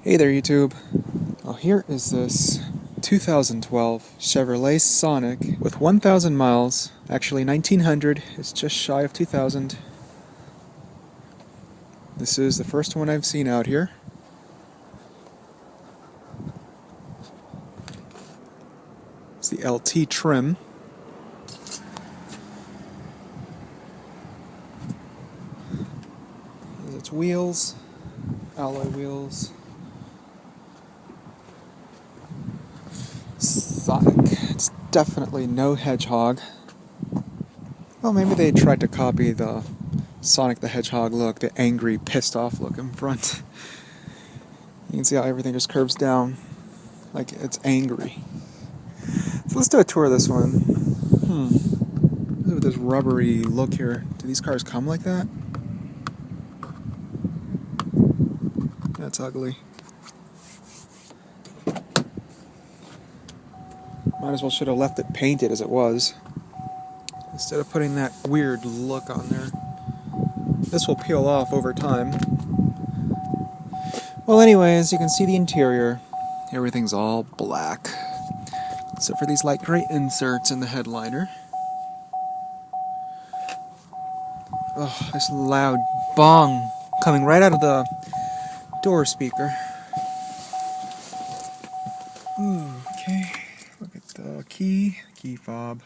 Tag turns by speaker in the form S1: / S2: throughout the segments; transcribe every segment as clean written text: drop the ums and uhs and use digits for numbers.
S1: Hey there, YouTube. Well, here is this 2012 Chevrolet Sonic with 1,000 miles. Actually, 1,900. It's just shy of 2,000. This is the first one I've seen out here. It's the LT trim. There's its wheels, alloy wheels. Sonic. It's definitely no Hedgehog. Well, maybe they tried to copy the Sonic the Hedgehog look, the angry, pissed off look in front. You can see how everything just curves down like it's angry. So let's do a tour of this one. Look at this rubbery look here. Do these cars come like that? That's ugly. Might as well should have left it painted as it was, instead of putting that weird look on there. This will peel off over time. Well, anyways, you can see the interior. Everything's all black, except for these light gray inserts in the headliner. Oh, this loud bong coming right out of the door speaker. Okay. Look at the key fob.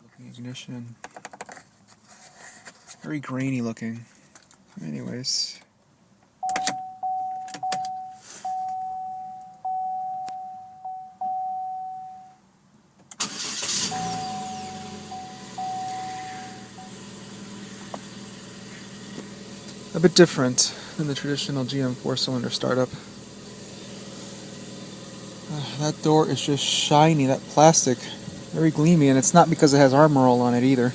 S1: Looking ignition. Very grainy looking. Anyways. A bit different than the traditional GM 4-cylinder startup. That door is just shiny, that plastic, very gleamy, and it's not because it has armor all on it either.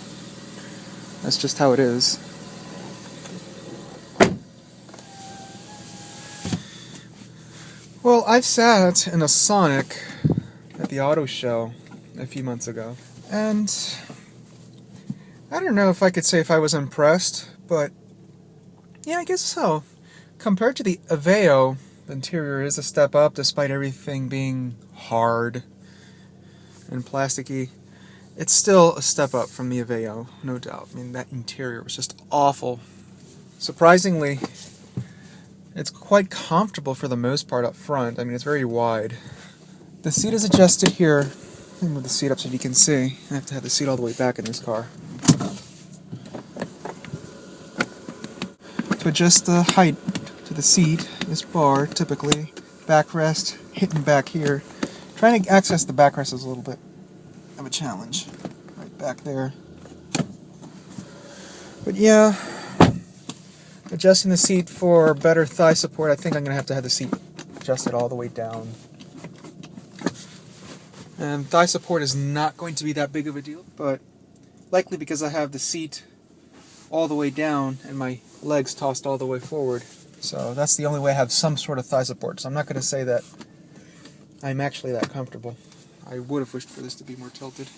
S1: That's just how it is. Well, I've sat in a Sonic at the auto show a few months ago, and I don't know if I could say if I was impressed, but yeah, I guess so. Compared to the Aveo, the interior is a step up despite everything being hard and plasticky. It's still a step up from the Aveo, no doubt. I mean, that interior was just awful. Surprisingly, it's quite comfortable for the most part up front. I mean, it's very wide. The seat is adjusted here. Let me move the seat up so you can see. I have to have the seat all the way back in this car. To adjust the height to the seat, this bar, typically, backrest, hitting back here. Trying to access the backrest is a little bit of a challenge. Right back there. But yeah, adjusting the seat for better thigh support, I think I'm going to have the seat adjusted all the way down. And thigh support is not going to be that big of a deal, but likely because I have the seat all the way down and my legs tossed all the way forward. So that's the only way I have some sort of thigh support. So I'm not going to say that I'm actually that comfortable. I would have wished for this to be more tilted.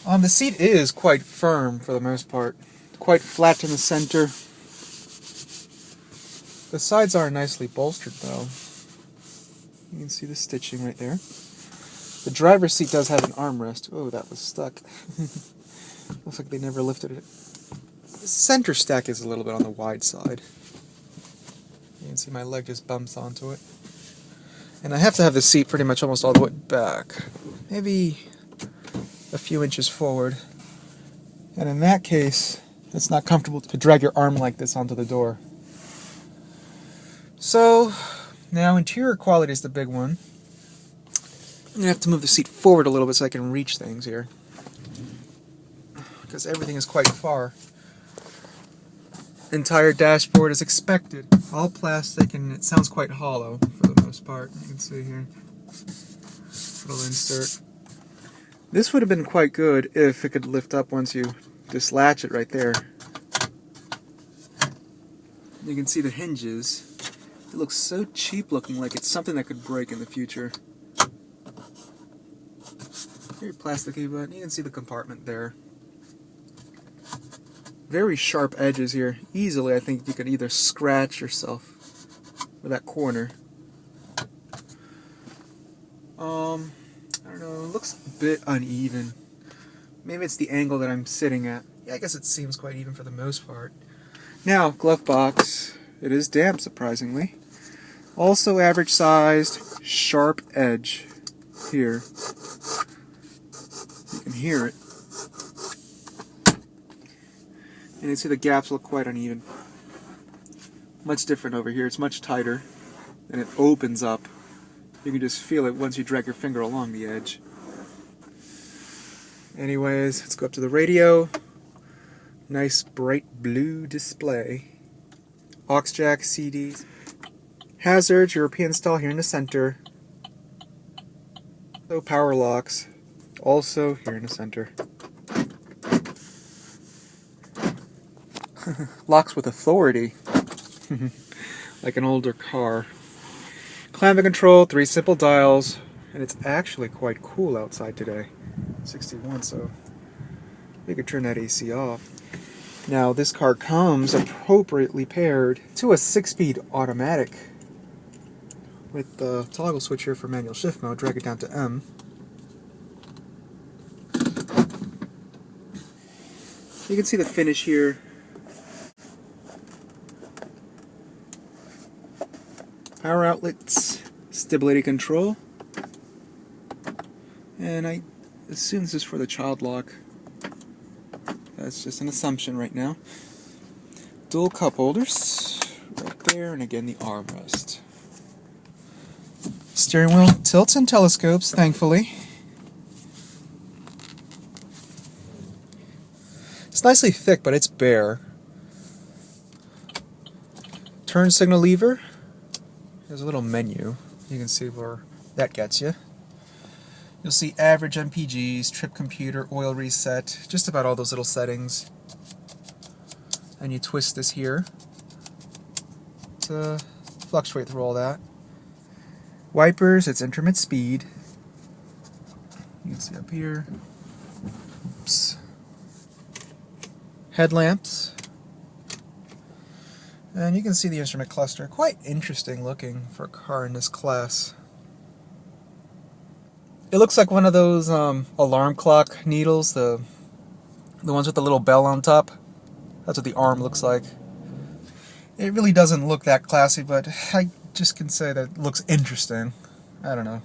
S1: The seat is quite firm for the most part. Quite flat in the center. The sides are nicely bolstered though. You can see the stitching right there. The driver's seat does have an armrest. Oh, that was stuck. Looks like they never lifted it. The center stack is a little bit on the wide side. You can see my leg just bumps onto it. And I have to have the seat pretty much almost all the way back. Maybe a few inches forward. And in that case, it's not comfortable to drag your arm like this onto the door. So, now interior quality is the big one. I'm going to have to move the seat forward a little bit so I can reach things here, because everything is quite far. Entire dashboard is expected. All plastic, and it sounds quite hollow for the most part. You can see here. Little insert. This would have been quite good if it could lift up once you just latch it right there. You can see the hinges. It looks so cheap looking, like it's something that could break in the future. Very plasticky, but you can see the compartment there. very sharp edges here. Easily, I think you could either scratch yourself with that corner. I don't know, it looks a bit uneven. Maybe it's the angle that I'm sitting at. Yeah, I guess it seems quite even for the most part. Now, glove box. It is damp, surprisingly. Also average sized, sharp edge here. You can hear it. And you see the gaps look quite uneven. Much different over here. It's much tighter. And it opens up. You can just feel it once you drag your finger along the edge. Anyways, let's go up to the radio. Nice bright blue display. Aux jack, CDs. Hazards, European style here in the center. So power locks, also here in the center. Locks with authority. Like an older car. Climate control, 3 simple dials, and it's actually quite cool outside today. 61, so we could turn that AC off. Now this car comes appropriately paired to a 6-speed automatic with the toggle switch here for manual shift mode. Drag it down to M. You can see the finish here. Power outlets, stability control, and I assume this is for the child lock. That's just an assumption right now. Dual cup holders, right there, and again the armrest. Steering wheel tilts and telescopes, thankfully. It's nicely thick, but it's bare. Turn signal lever. There's a little menu. You can see where that gets you. You'll see average MPGs, trip computer, oil reset, just about all those little settings. And you twist this here to fluctuate through all that. Wipers, it's intermittent speed. You can see up here. Oops. Headlamps. And you can see the instrument cluster. Quite interesting looking for a car in this class. It looks like one of those alarm clock needles, the ones with the little bell on top. That's what the arm looks like. It really doesn't look that classy, but I just can say that it looks interesting. I don't know.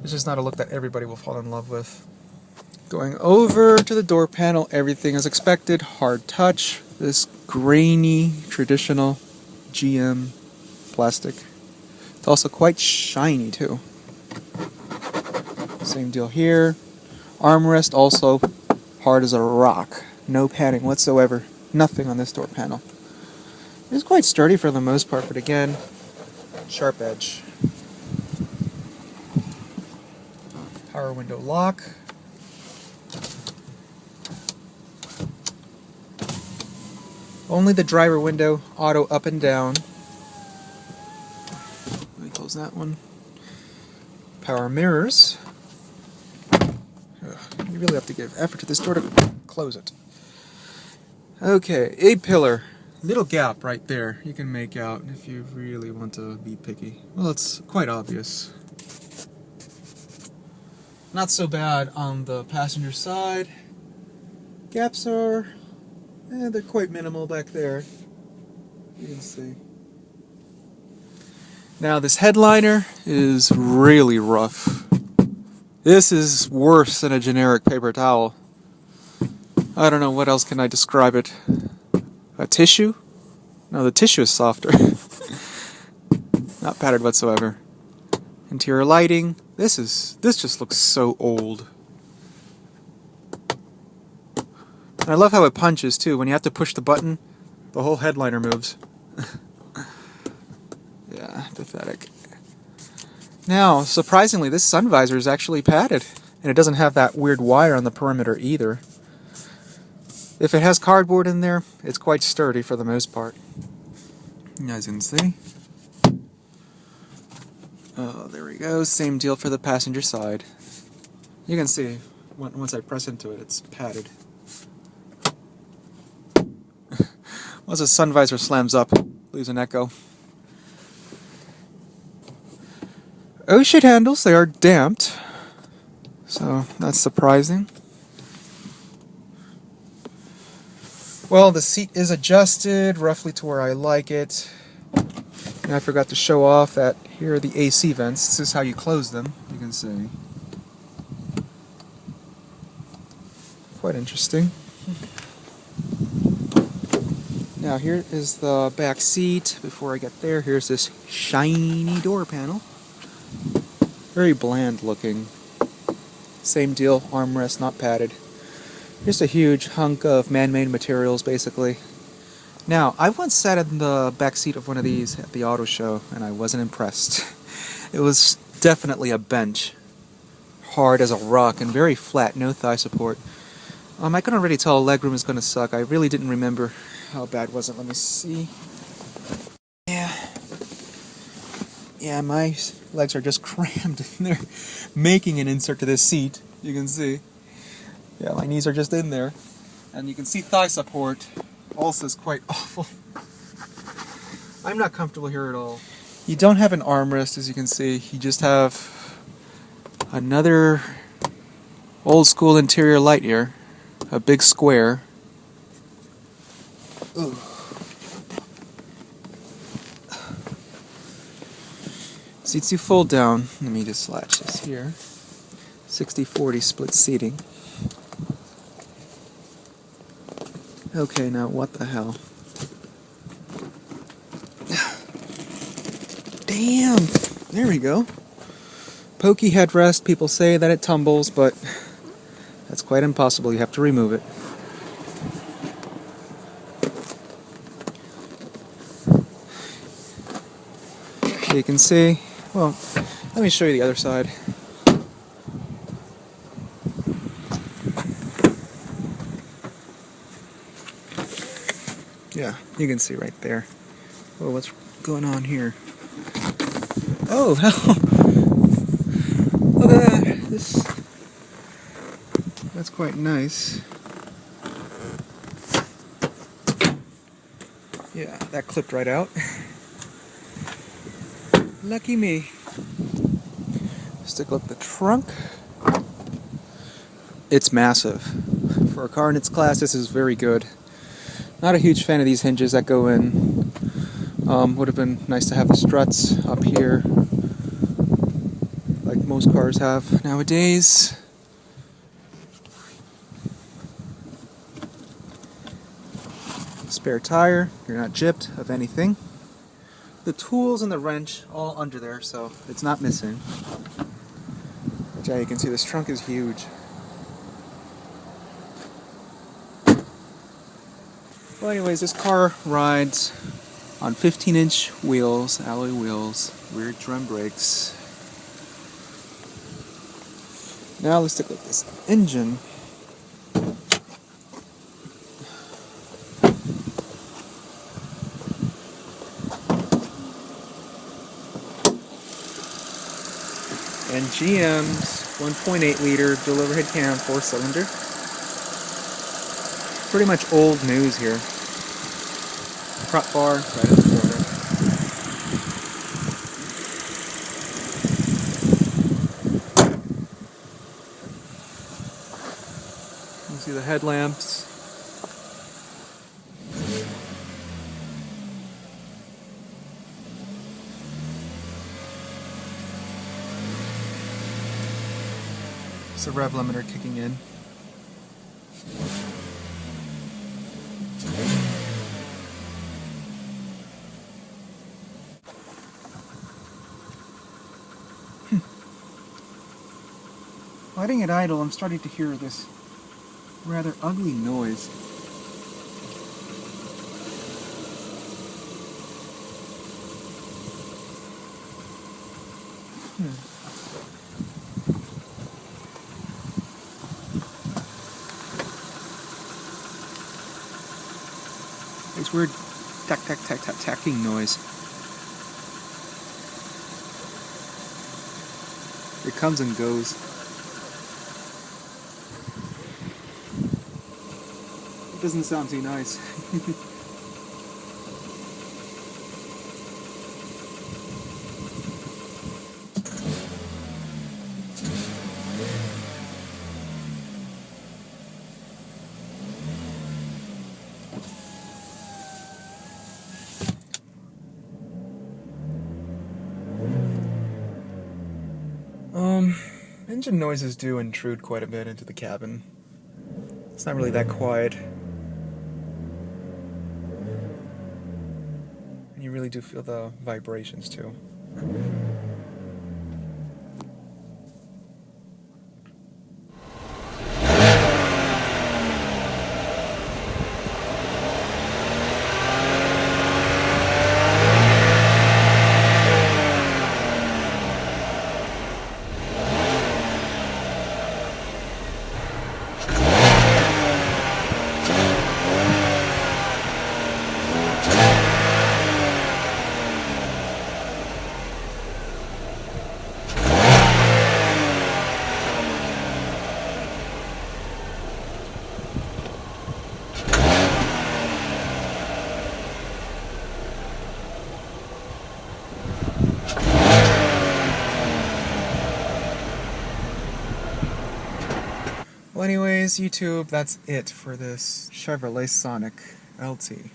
S1: It's just not a look that everybody will fall in love with. Going over to the door panel, everything is expected. Hard touch. This grainy, traditional GM plastic. It's also quite shiny too. Same deal here. Armrest also hard as a rock. No padding whatsoever. Nothing on this door panel. It's quite sturdy for the most part, but again, sharp edge. Power window lock. Only the driver window, auto up and down. Let me close that one. Power mirrors. Ugh, you really have to give effort to this door to close it. Okay, A-pillar. Little gap right there you can make out if you really want to be picky. Well, it's quite obvious. Not so bad on the passenger side. Gaps are... they're quite minimal back there. You can see. Now this headliner is really rough. This is worse than a generic paper towel. I don't know, what else can I describe it? A tissue? No, the tissue is softer. Not padded whatsoever. Interior lighting. This just looks so old. And I love how it punches too. When you have to push the button, the whole headliner moves. Yeah, pathetic. Now, surprisingly, this sun visor is actually padded. And it doesn't have that weird wire on the perimeter either. If it has cardboard in there, it's quite sturdy for the most part. You guys can see. Oh, there we go. Same deal for the passenger side. You can see, once I press into it, it's padded. Once the sun visor slams up, leaves an echo. Oh-shit handles, they are damped, so that's surprising. Well, the seat is adjusted roughly to where I like it. And I forgot to show off that here are the AC vents. This is how you close them, you can see. Quite interesting. Now here is the back seat. Before I get there, here's this shiny door panel. Very bland looking. Same deal, armrest not padded. Just a huge hunk of man-made materials, basically. Now, I once sat in the back seat of one of these at the auto show, and I wasn't impressed. It was definitely a bench. Hard as a rock and very flat, no thigh support. I can already tell legroom is going to suck. I really didn't remember how bad was it. Let me see. Yeah, my legs are just crammed in there, making an insert to this seat. You can see. Yeah, my knees are just in there. And you can see thigh support also is quite awful. I'm not comfortable here at all. You don't have an armrest, as you can see. You just have another old school interior light here. A big square. Ooh. Seats you fold down. Let me just latch this here. 60-40 split seating. Okay, now what the hell? Damn! There we go. Pokey headrest. People say that it tumbles, but that's quite impossible. You have to remove it. So you can see, well, let me show you the other side. Yeah, you can see right there. Oh, what's going on here? Oh, hell! Look at that! That's quite nice. Yeah, that clipped right out. Lucky me. Stick up the trunk. It's massive. For a car in its class, this is very good. Not a huge fan of these hinges that go in. Would have been nice to have the struts up here, like most cars have nowadays. Spare tire, you're not gypped of anything. The tools and the wrench all under there, so it's not missing. But yeah, you can see this trunk is huge. Well, anyways, this car rides on 15-inch wheels, alloy wheels, rear drum brakes. Now let's take a look at this engine. And GM's 1.8 liter dual overhead cam 4-cylinder. Pretty much old news here. Prop bar right in the corner. You can see the headlamps. It's the rev limiter kicking in. Letting it idle, I'm starting to hear this rather ugly noise. This weird tacking noise. It comes and goes. It doesn't sound too nice. Engine noises do intrude quite a bit into the cabin. It's not really that quiet. And you really do feel the vibrations too. Well anyways, YouTube, that's it for this Chevrolet Sonic LT.